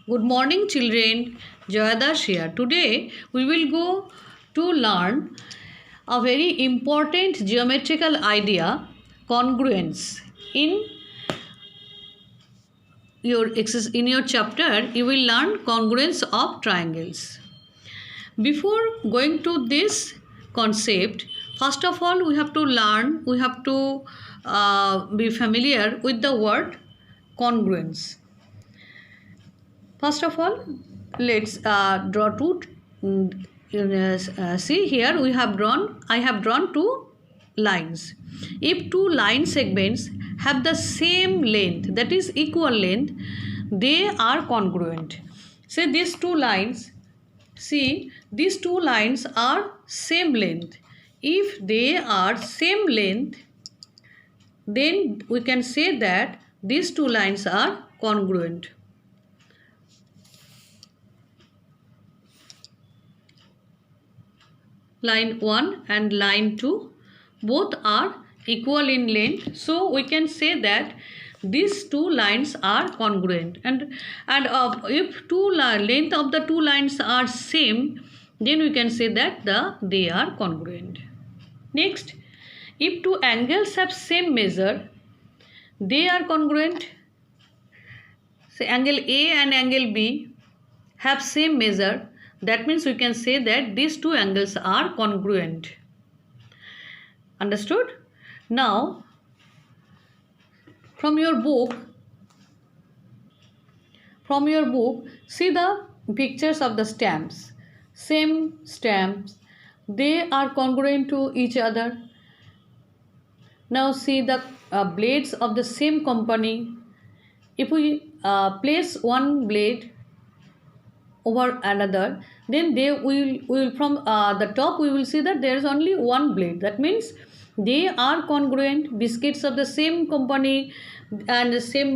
Good morning, children. Jayadash here. Today we will go to learn a very important geometrical idea, congruence. In your chapter, you will learn congruence of triangles. Before going to this concept, first of all, we have to be familiar with the word congruence. First of all, let's draw two. See here, I have drawn two lines. If two line segments have the same length, that is equal length, they are congruent. Say these two lines. See, these two lines are same length. If they are same length, then we can say that these two lines are congruent. Line 1 and line 2 both are equal in length, so we can say that these two lines are congruent, and if length of the two lines are same, then we can say that they are congruent. Next, if two angles have same measure, they are congruent. Say angle A and angle B have same measure, that means we can say that these two angles are congruent. Understood? Now, from your book, see the pictures of the stamps. Same stamps, they are congruent to each other. Now see the blades of the same company. If we place one blade over another, then they will from the top we will see that there is only one blade. That means they are congruent. Biscuits of the same company and the same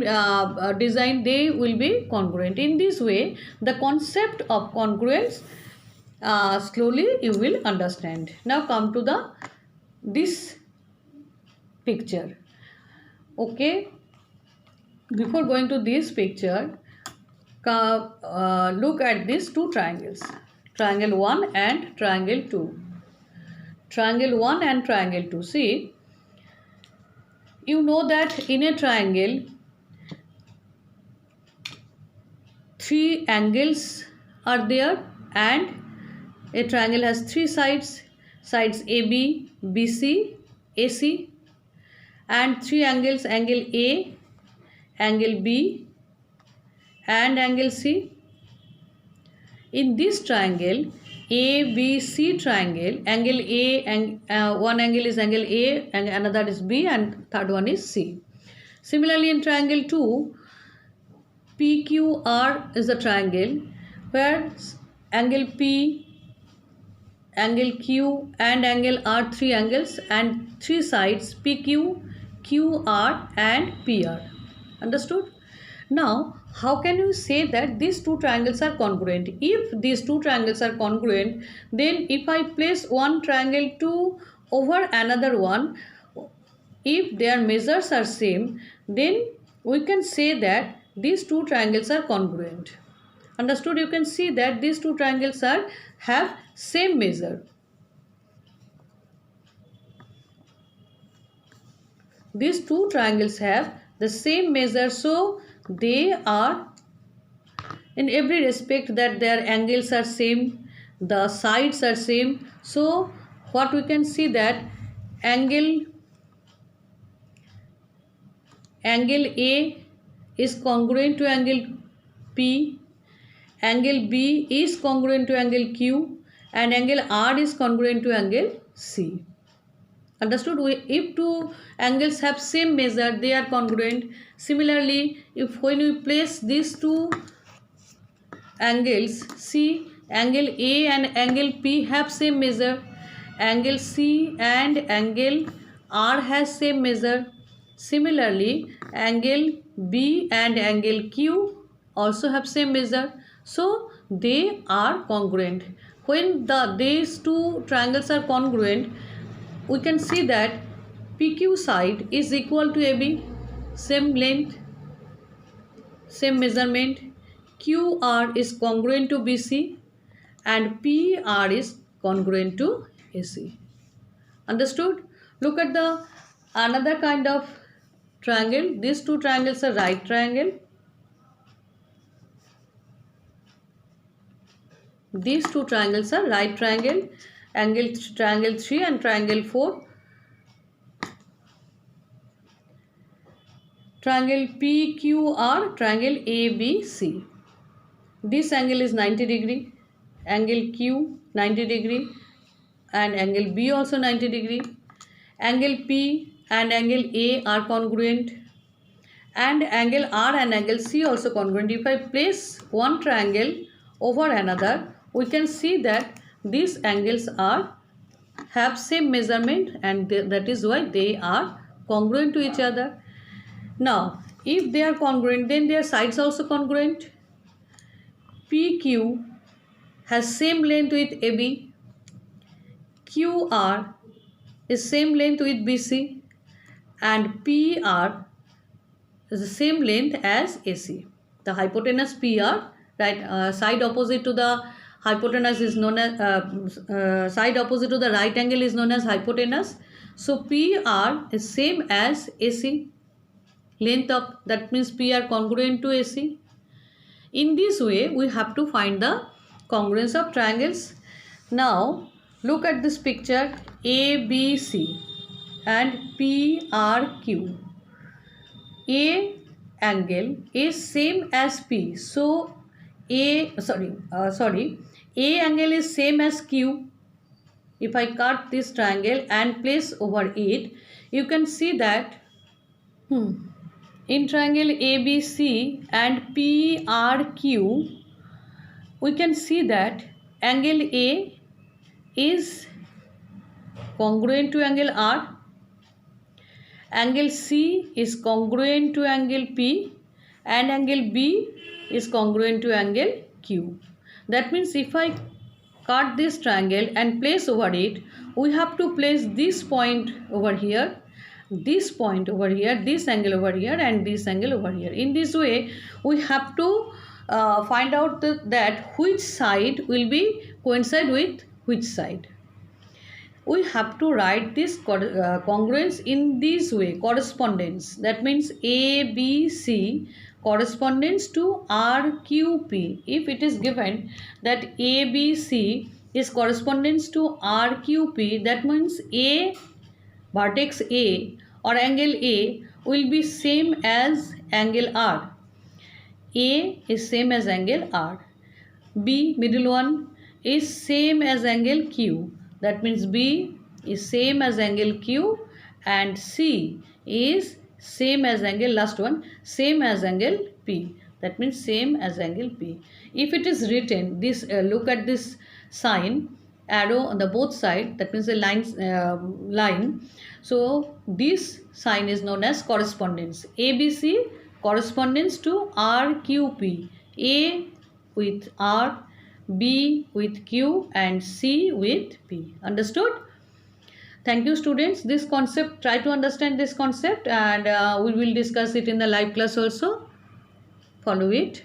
design, they will be congruent. In this way, the concept of congruence slowly you will understand. Now come to this picture. Okay, before going to this picture, look at these two triangles, triangle 1 and triangle 2. Triangle 1 and triangle 2. See, you know that in a triangle, three angles are there, and a triangle has three sides AB, BC, AC, and three angles, angle A, angle B, and angle C. In this triangle, ABC triangle, angle A and one angle is angle A and another is B and third one is C. Similarly, in triangle 2, PQR is a triangle where angle P, angle Q and angle R, three angles and three sides PQ, QR and PR. Understood? Now, how can you say that these two triangles are congruent? If these two triangles are congruent, then if I place one triangle 2 over another one, if their measures are same, then we can say that these two triangles are congruent. Understood? You can see that these two triangles have same measure. These two triangles have the same measure, so they are in every respect that their angles are same, the sides are same. So what we can see that angle A is congruent to angle P, angle B is congruent to angle Q, and angle R is congruent to angle C. Understood? If two angles have same measure, they are congruent. Similarly, when we place these two angles, see, angle A and angle P have same measure, angle C and angle R has same measure. Similarly, angle B and angle Q also have same measure, so they are congruent. When these two triangles are congruent, we can see that PQ side is equal to AB, same length, same measurement. QR is congruent to BC and PR is congruent to AC. Understood? Look at the another kind of triangle. These two triangles are right triangle. These two triangles are right triangle, triangle 3 and triangle 4. Triangle PQR, triangle ABC. This angle is 90 degree, angle Q 90 degree and angle B also 90 degree. Angle P and angle A are congruent and angle R and angle C also congruent. If I place one triangle over another, we can see that these angles have same measurement and that is why they are congruent to each other. Now, if they are congruent, then their sides also congruent. PQ has same length with AB. QR is same length with BC. And PR is the same length as AC. The hypotenuse PR, right, side opposite to the hypotenuse is known as side opposite to the right angle is known as hypotenuse. So PR is same as AC. Length of, that means PR congruent to AC. In this way, we have to find the congruence of triangles. Now, look at this picture ABC and PRQ. A angle is same as P. So, A angle is same as Q. If I cut this triangle and place over it, you can see that in triangle ABC and PRQ, we can see that angle A is congruent to angle R, angle C is congruent to angle P, and angle B is congruent to angle Q. That means if I cut this triangle and place over it, we have to place this point over here, this point over here, this angle over here and this angle over here. In this way, we have to find out that which side will be coincide with which side. We have to write this congruence in this way, correspondence. That means ABC correspondence to RQP. If it is given that ABC is correspondence to RQP, that means A, vertex A or angle A will be same as angle R. A is same as angle R. B, middle one, is same as angle Q. That means B is same as angle Q and C is same as angle, last one, same as angle P. That means same as angle P. If it is written, this look at this sign, arrow on the both side, that means a line. So this sign is known as correspondence. ABC correspondence to RQP. A with R, B with Q and C with P. Understood? Thank you students. This concept, try to understand this concept and we will discuss it in the live class also. Follow it.